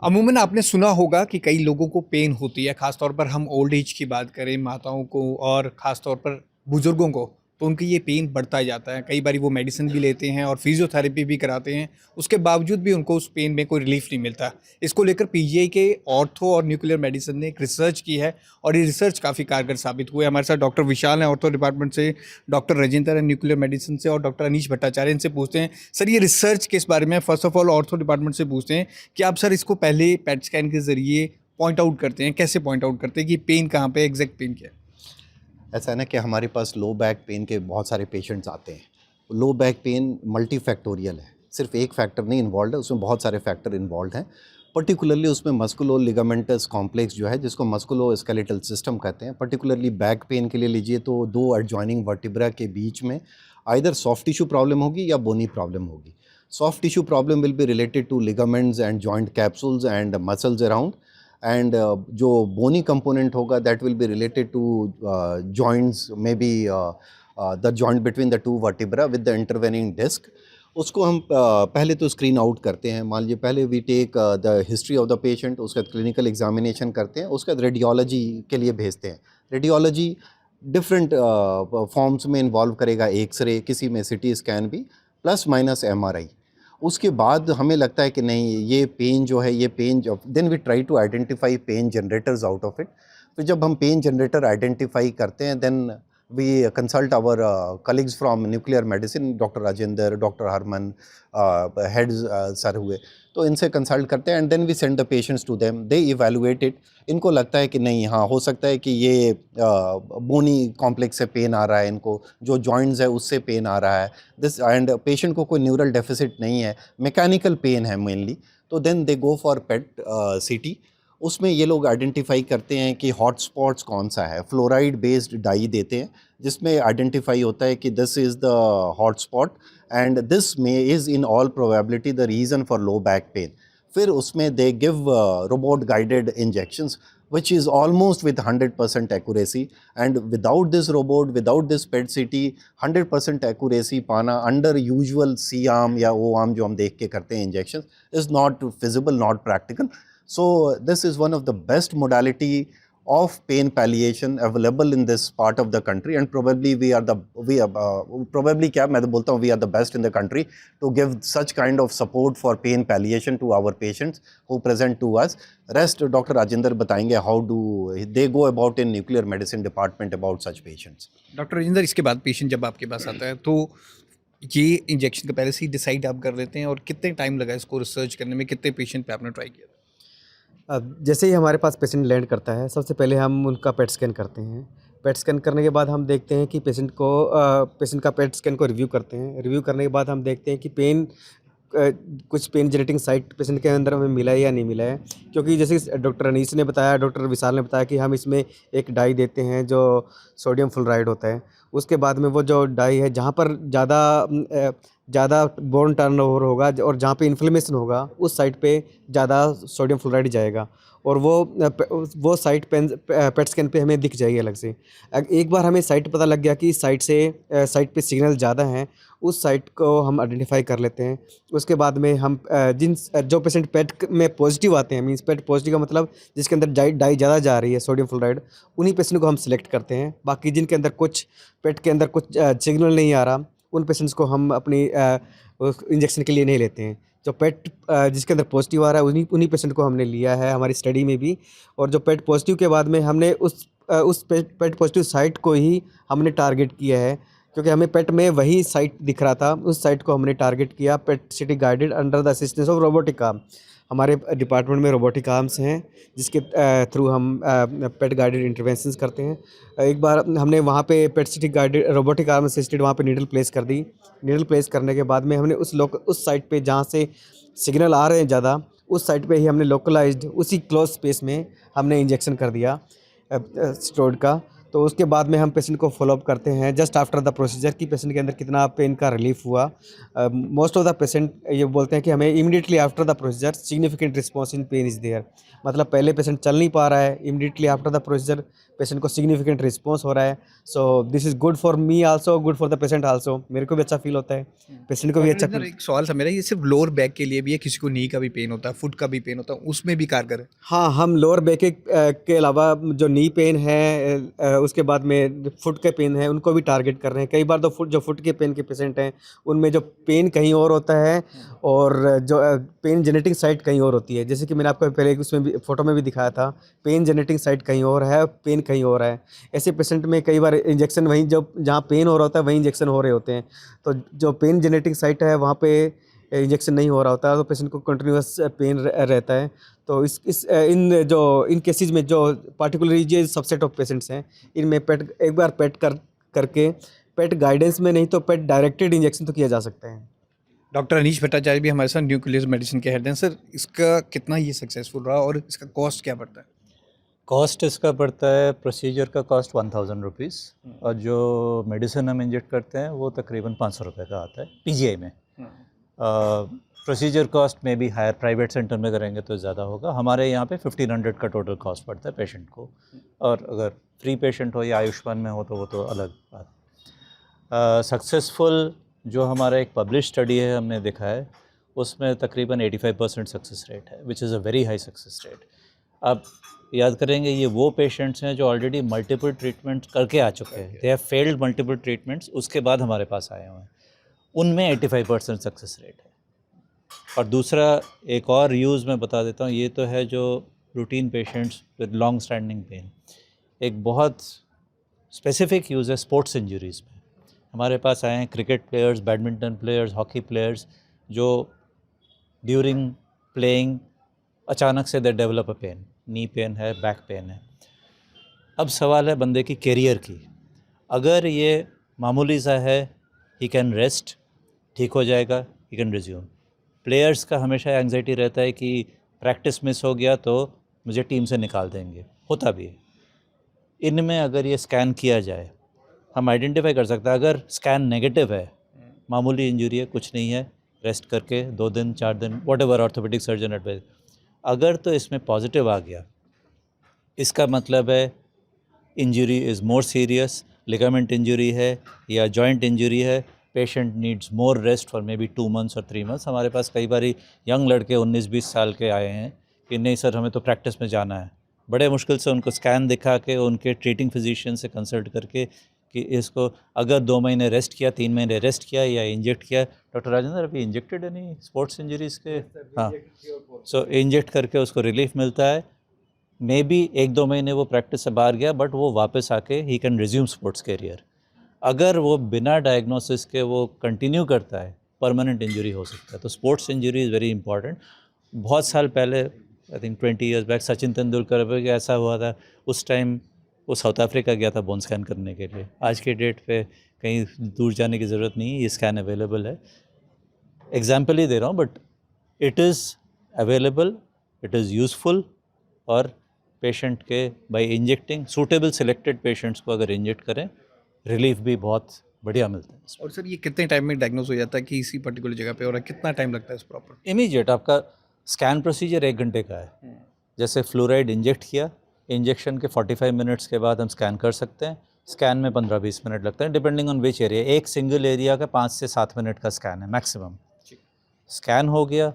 अमूमन आपने सुना होगा कि कई लोगों को पेन होती है, ख़ास तौर पर हम ओल्ड एज की बात करें, माताओं को और ख़ास तौर पर बुज़ुर्गों को, तो उनकी ये पेन बढ़ता ही जाता है। कई बारी वो मेडिसिन भी लेते हैं और फ़िज़ियोथेरेपी भी कराते हैं, उसके बावजूद भी उनको उस पेन में कोई रिलीफ़ नहीं मिलता। इसको लेकर पीजीआई के ऑर्थो और न्यूक्लियर मेडिसिन ने एक रिसर्च की है और ये रिसर्च काफ़ी कारगर साबित हुई है। हमारे साथ डॉक्टर विशाल हैं ऑर्थो डिपार्टमेंट से, डॉक्टर राजेंद्र हैं न्यूक्लियर मेडिसिन से और डॉक्टर अनीश भट्टाचार्य, इनसे पूछते हैं, सर ये रिसर्च किस बारे में है? First of all ortho department से पूछते हैं कि आप सर इसको पहले पेट स्कैन के ज़रिए पॉइंट आउट करते हैं, कैसे पॉइंट आउट करते हैं कि पेन कहाँ पे है, एग्ज़ैक्ट पेन क्या है? ऐसा है ना कि हमारे पास लो बैक पेन के बहुत सारे पेशेंट्स आते हैं। लो बैक पेन मल्टीफैक्टोरियल है, सिर्फ एक फैक्टर नहीं इन्वॉल्व है, उसमें बहुत सारे फैक्टर इन्वॉल्व हैं। पर्टिकुलरली उसमें मस्कुलो लिगामेंटस कॉम्प्लेक्स जो है, जिसको मस्कुलो स्केलेटल सिस्टम कहते हैं, पर्टिकुलरली बैक पेन के लिए लीजिए तो दो एडजॉइनिंग वर्टिब्रा के बीच में आइदर सॉफ्ट टिश्यू प्रॉब्लम होगी या बोनी प्रॉब्लम होगी। Soft tissue problem will be related to ligaments and joint capsules and muscles around, and जो बोनी कंपोनेंट होगा that will be related to joints, may be the joint between the two vertebra with the intervening disc. उसको हम पहले तो screen out करते हैं। मान लीजिए पहले we take the history of the patient, उसका क्लिनिकल एग्जामिनेशन करते हैं, उसका रेडियोलॉजी के लिए भेजते हैं। रेडियोलॉजी डिफरेंट फॉर्म्स में इन्वॉल्व करेगा, एक्सरे, किसी में सिटी स्कैन भी, प्लस माइनस एमआरआई। उसके बाद हमें लगता है कि नहीं, ये पेन जो है, ये पेन जो, then we try to identify pain generators out of it. तो जब हम पेन जनरेटर आइडेंटिफाई करते हैं, then we consult our colleagues from nuclear medicine, doctor Rajendra, doctor Harman, heads sir हुए, तो इनसे कंसल्ट करते हैं, and then we send the patients to them, they evaluate it. इनको लगता है कि नहीं, हाँ हो सकता है कि ये बोनी कॉम्प्लेक्स से पेन आ रहा है, इनको जो जॉइंट्स है उससे पेन आ रहा है, दिस, एंड पेशेंट को कोई न्यूरल डेफिसिट नहीं है, मैकेनिकल पेन है मेनली, तो देन दे गो फॉर पेट सीटी। उसमें ये लोग आइडेंटिफाई करते हैं कि हॉट स्पॉट्स कौन सा है, फ्लोराइड बेस्ड डाई देते हैं, जिसमें आइडेंटिफाई होता है कि this is the hot spot, and this में is in all probability the reason for low back pain. फिर उसमें they give robot guided injections which is almost with 100% accuracy, and without this robot, without this PET CT, 100% accuracy पाना under usual C arm या O arm जो हम देख के करते हैं injections is not feasible, not practical. So this is one of the best modality of pain palliation available in this part of the country, and probably we are probably क्या मैं तो बोलता हूँ, we are the best in the country to give such kind of support for pain palliation to our patients who present to us. Rest doctor Rajendra बताएंगे how do they go about in nuclear medicine department about such patients. Doctor Rajendra, इसके बाद patient जब आपके पास आता है, तो ये injection का पहले से ही डिसाइड आप कर लेते हैं और कितने टाइम लगा इसको रिसर्च करने में, कितने पेशेंट पे आपने ट्राई किया था? अब जैसे ही हमारे पास पेशेंट लैंड करता है, सबसे पहले हम उनका पेट स्कैन करते हैं। पेट स्कैन करने के बाद हम देखते हैं कि पेशेंट का पेट स्कैन को रिव्यू करते हैं। रिव्यू करने के बाद हम देखते हैं कि कुछ पेन जनरेटिंग साइट पेशेंट के अंदर हमें मिला है या नहीं मिला है। क्योंकि जैसे डॉक्टर अनीस ने बताया, डॉक्टर विशाल ने बताया कि हम इसमें एक डाई देते हैं जो सोडियम फ्लोराइड होता है। उसके बाद में वो जो डाई है, जहाँ पर ज़्यादा बोन टर्नओवर होगा और जहाँ पे इन्फ्लेमेशन होगा, उस साइट पे ज़्यादा सोडियम फ्लोराइड जाएगा, और वो साइट पेट स्कैन पे हमें दिख जाएगी अलग से। एक बार हमें साइट पता लग गया कि इस साइट पे सिग्नल ज़्यादा हैं, उस साइट को हम आइडेंटिफाई कर लेते हैं। उसके बाद में हम जो पेशेंट पेट में पॉजिटिव आते हैं, मींस पेट पॉजिटिव का मतलब जिसके अंदर डाई ज़्यादा जा रही है, सोडियम फ्लोराइड, उन्हीं पेशेंट को हम सिलेक्ट करते हैं। बाकी जिनके अंदर पेट के अंदर कुछ सिग्नल नहीं आ रहा, उन पेशेंट्स को हम अपनी इंजेक्शन के लिए नहीं लेते हैं। जो जिसके अंदर पॉजिटिव आ रहा है, उन्हीं पेशेंट को हमने लिया है हमारी स्टडी में भी। और जो पेट पॉजिटिव के बाद में हमने उस पेट पॉजिटिव साइट को ही हमने टारगेट किया है, क्योंकि हमें पेट में वही साइट दिख रहा था। उस साइट को हमने टारगेट किया, PET CT guided under the assistance of robotic arm. हमारे डिपार्टमेंट में रोबोटिक आर्म्स हैं, जिसके थ्रू हम पेट गाइडेड इंटरवेंशंस करते हैं। एक बार हमने वहाँ पे PET CT guided robotic arm assisted वहाँ पे नीडल प्लेस कर दी। नीडल प्लेस करने के बाद में हमने उस साइट पे जहाँ से सिग्नल आ रहे हैं ज़्यादा, उस साइट पे ही हमने लोकलाइज्ड उसी क्लोज स्पेस में हमने इंजेक्शन कर दिया स्टेरॉइड का। तो उसके बाद में हम पेशेंट को फॉलोअप करते हैं जस्ट आफ्टर द प्रोसीजर कि पेशेंट के अंदर कितना पेन का रिलीफ हुआ। मोस्ट ऑफ द पेशेंट ये बोलते हैं कि हमें immediately after the procedure significant response in pain is there. मतलब पहले पेशेंट चल नहीं पा रहा है, immediately after the procedure patient को सिग्निफिकेंट रिस्पॉन्स हो रहा है। So this is good for me also, good for the patient also. मेरे को भी अच्छा फील होता है, पेशेंट को भी अच्छा डॉक्टर फील। एक सवाल था मेरा, ये सिर्फ लोअर बैक के लिए भी है, किसी को नी का भी पेन होता है, फुट का भी पेन होता है, उसमें भी कारगर है? हाँ, हम लोअर बैक के अलावा जो नी पेन है उसके बाद में फुट के पेन है उनको भी टारगेट कर रहे हैं। कई बार तो फुट के पेन के पेशेंट हैं उनमें जो पेन कहीं और होता है और जो पेन जेनेटिक साइट कहीं और होती है। जैसे कि मैंने आपको पहले उसमें भी फोटो में भी दिखाया था, पेन जेनेटिक साइट कहीं और है, पेन कहीं और है। ऐसे पेशेंट में कई बार इंजेक्शन वहीं जहाँ पेन हो रहा होता है वहीं इंजेक्शन हो रहे होते हैं। तो जो पेन जेनेटिक साइट है वहाँ पे इंजेक्शन नहीं हो रहा होता है तो पेशेंट को कंटिन्यूअस पेन रहता है। तो इन केसेस में जो पार्टिकुलरली जो सबसेट ऑफ पेशेंट्स हैं इनमें पेट एक बार करके पेट गाइडेंस में नहीं तो पेट डायरेक्टेड इंजेक्शन तो किया जा सकता है। डॉक्टर अनीश भट्टाचार्य भी हमारे साथ न्यूक्लियस मेडिसिन के हेड हैं। सर, इसका कितना ये सक्सेसफुल रहा और इसका कॉस्ट क्या पड़ता है? कॉस्ट इसका पड़ता है, प्रोसीजर का कॉस्ट 1000 रुपीज़ और जो मेडिसिन हम इंजेक्ट करते हैं वो तकरीबन 500 रुपये का आता है पीजीआई में। प्रोसीजर कॉस्ट में भी हायर, प्राइवेट सेंटर में करेंगे तो ज़्यादा होगा। हमारे यहाँ पे 1500 का टोटल कॉस्ट पड़ता है पेशेंट को, और अगर फ्री पेशेंट हो या आयुष्मान में हो तो वो तो अलग बात। सक्सेसफुल जो हमारा एक पब्लिश स्टडी है हमने देखा है उसमें तकरीबन 85% सक्सेस रेट है, which is a very high success rate. आप याद करेंगे ये वो पेशेंट्स हैं जो ऑलरेडी मल्टीपल ट्रीटमेंट करके आ चुके हैं, they have failed multiple treatments, उसके बाद हमारे पास आए हुए हैं, उनमें 85% सक्सेस रेट है। और दूसरा एक और यूज़ मैं बता देता हूँ, ये तो है जो routine patients with long standing pain. एक बहुत स्पेसिफिक यूज़ है स्पोर्ट्स इंजरीज़ में। हमारे पास आए हैं cricket players, badminton players, hockey players जो ड्यूरिंग प्लेइंग अचानक से they develop a pain, knee pain है, बैक पेन है। अब सवाल है बंदे की कैरियर की। अगर ये मामूली सा है, ही कैन रेस्ट, ठीक हो जाएगा, ही कैन रिज्यूम। प्लेयर्स का हमेशा एंग्जाइटी रहता है कि प्रैक्टिस मिस हो गया तो मुझे टीम से निकाल देंगे, होता भी है। इनमें अगर ये स्कैन किया जाए हम आइडेंटिफाई कर सकते हैं। अगर स्कैन नेगेटिव है, मामूली इंजरी है, कुछ नहीं है, रेस्ट करके 2 दिन 4 दिन व्हाटएवर ऑर्थोपेडिक सर्जन एडवाइस। अगर तो इसमें पॉजिटिव आ गया, इसका मतलब है injury is more serious, ligament injury है या जॉइंट इंजरी है, patient needs more rest for may be 2 months और 3 मंथ्स। हमारे पास कई बार यंग लड़के 19-20 साल के आए हैं कि नहीं सर हमें तो प्रैक्टिस में जाना है। बड़े मुश्किल से उनको स्कैन दिखा के उनके ट्रीटिंग फिजिशियन से कंसल्ट करके कि इसको अगर 2 महीने रेस्ट किया, 3 महीने रेस्ट किया या इंजेक्ट किया, डॉक्टर राजेंद्र अभी इंजेक्टेड है नहीं स्पोर्ट्स इंजरीज़ के? हाँ, सो इंजेक्ट करके उसको रिलीफ मिलता है। मे बी 1-2 महीने वो प्रैक्टिस से बाहर गया बट वो वापस आके ही कैन रिज्यूम स्पोर्ट्स कैरियर। अगर वो बिना डायग्नोसिस के वो कंटिन्यू करता है, परमानेंट इंजरी हो सकता है। तो sports injury is very important. बहुत साल पहले, I think 20 years back, Sachin Tendulkar पे ऐसा हुआ था। उस टाइम वो साउथ अफ्रीका गया था बोन स्कैन करने के लिए। आज के डेट पे कहीं दूर जाने की ज़रूरत नहीं है, ये स्कैन अवेलेबल है। एग्जाम्पल ही दे रहा हूँ but it is available, it is useful. और पेशेंट के by injecting, suitable selected patients को अगर इंजेक्ट करें, रिलीफ भी बहुत बढ़िया मिलता है। और सर, ये कितने टाइम में डायग्नोस हो जाता है कि इसी पर्टिकुलर जगह पे हो रहा है? कितना टाइम लगता है इस प्रॉपर? इमीडिएट आपका स्कैन प्रोसीजर 1 घंटे का है। जैसे फ्लोराइड इंजेक्ट किया, इंजेक्शन के 45 मिनट्स के बाद हम स्कैन कर सकते हैं। स्कैन में 15-20 मिनट लगते हैं डिपेंडिंग ऑन विच एरिया। एक सिंगल एरिया का 5 से 7 मिनट का स्कैन है मैक्सिमम। स्कैन हो गया,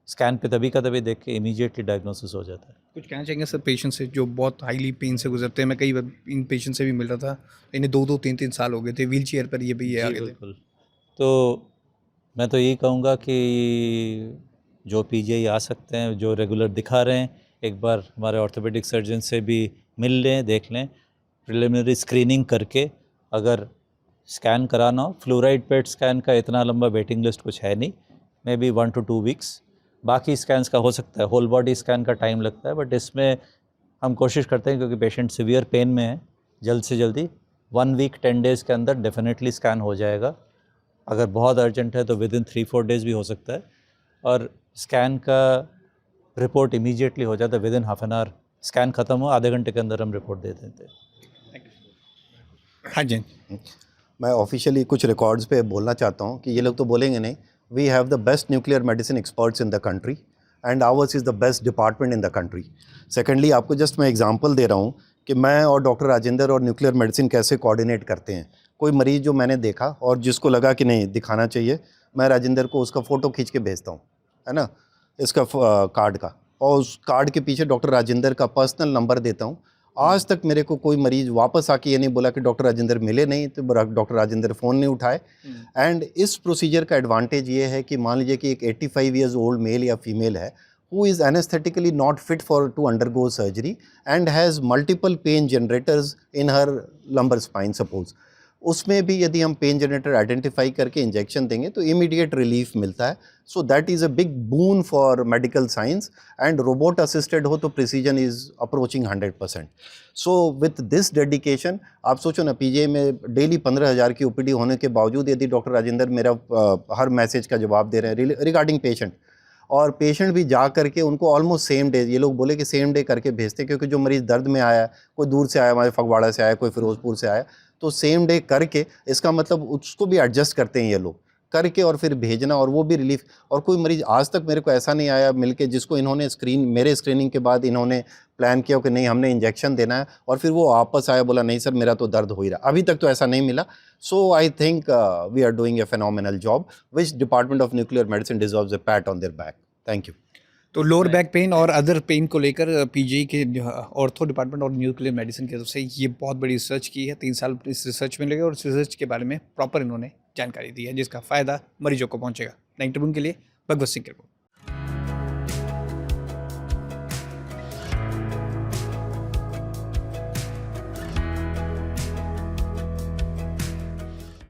स्कैन पे तभी का तभी देख के इमीडिएटली डायग्नोसिस हो जाता है। कुछ कहना चाहेंगे सर पेशेंट से जो बहुत हाईली पेन से गुजरते हैं? मैं कई बार इन पेशेंट से भी मिल रहा था, इन्हें 2-2 3-3 साल हो गए थे, व्हील चेयर पर ये भी ये आ गए थे। बिल्कुल। तो मैं तो यही कहूँगा कि जो पीजीआई आ सकते हैं, जो रेगुलर दिखा रहे हैं, एक बार हमारे ऑर्थोपेडिक सर्जन से भी मिल लें, देख लें, प्रिलिमिनरी स्क्रीनिंग करके। अगर स्कैन कराना हो, फ्लोराइड पेट स्कैन का इतना लंबा वेटिंग लिस्ट कुछ है नहीं, मे बी 1 to 2 वीक्स। बाकी स्कैन्स का हो सकता है, होल बॉडी स्कैन का टाइम लगता है, बट इसमें हम कोशिश करते हैं क्योंकि पेशेंट सिवियर पेन में है, जल्द से जल्दी 1 वीक 10 डेज़ के अंदर डेफिनेटली स्कैन हो जाएगा। अगर बहुत अर्जेंट है तो विदिन 3-4 डेज़ भी हो सकता है। और स्कैन का रिपोर्ट इमीडिएटली हो जाता है, within half an hour scan ख़त्म हो, आधे घंटे के अंदर हम रिपोर्ट दे देते हैं। हाँ जी। मैं ऑफिशियली कुछ रिकॉर्ड्स पे बोलना चाहता हूँ कि ये लोग तो बोलेंगे नहीं, we have the best nuclear medicine experts in the country and ours is the best department in the country. Secondly, आपको जस्ट मैं एग्जांपल दे रहा हूँ कि मैं और डॉक्टर राजेंद्र और न्यूक्लियर मेडिसिन कैसे कोऑर्डिनेट करते हैं। कोई मरीज़ जो मैंने देखा और जिसको लगा कि नहीं दिखाना चाहिए, मैं राजेंद्र को उसका फ़ोटो खींच के भेजता हूँ, है ना, इसका कार्ड का, और उस कार्ड के पीछे डॉक्टर राजेंद्र का पर्सनल नंबर देता हूँ। आज तक मेरे को कोई मरीज़ वापस आके ये नहीं बोला कि डॉक्टर राजेंद्र मिले नहीं, तो डॉक्टर राजेंद्र फ़ोन नहीं उठाए। एंड इस प्रोसीजर का एडवांटेज ये है कि मान लीजिए कि एक 85 ईयर्स ओल्ड मेल या फीमेल है who is anesthetically not fit for to undergo surgery and has multiple pain generators in her lumbar spine suppose, उसमें भी यदि हम पेन जनरेटर आइडेंटिफाई करके इंजेक्शन देंगे तो इमीडिएट रिलीफ मिलता है। So that is a big boon for medical science and robot assisted हो तो precision is approaching 100%। So with this dedication, आप सोचो ना, पीजीआई में डेली 15,000 की ओपीडी होने के बावजूद यदि डॉक्टर राजेंद्र मेरा हर मैसेज का जवाब दे रहे हैं रिगार्डिंग पेशेंट, और पेशेंट भी जा करके उनको ऑलमोस्ट सेम डे, ये लोग बोले कि सेम डे करके भेजते, क्योंकि जो मरीज़ दर्द में आया, कोई दूर से आया, हमारे फगवाड़ा से आया, कोई फिरोजपुर से आया, तो सेम डे करके, इसका मतलब उसको भी एडजस्ट करते हैं ये लोग करके और फिर भेजना, और वो भी रिलीफ। और कोई मरीज़ आज तक मेरे को ऐसा नहीं आया मिलके जिसको इन्होंने मेरे स्क्रीनिंग के बाद इन्होंने प्लान किया कि नहीं हमने इंजेक्शन देना है, और फिर वो वापस आया बोला नहीं सर मेरा तो दर्द हो ही रहा। अभी तक तो ऐसा नहीं मिला। So I think we are doing a phenomenal job which department of nuclear medicine deserves a pat on their back. Thank you. तो लोअर बैक पेन और अदर पेन को लेकर पीजीआई के ऑर्थो डिपार्टमेंट और न्यूक्लियर मेडिसिन की तरफ से ये बहुत बड़ी रिसर्च की है। 3 साल इस रिसर्च में लगे और इस रिसर्च के बारे में प्रॉपर इन्होंने जानकारी दी है, जिसका फ़ायदा मरीजों को पहुंचेगा। 9 ट्रिब्यून के लिए भगवत सिंह की रिपोर्ट।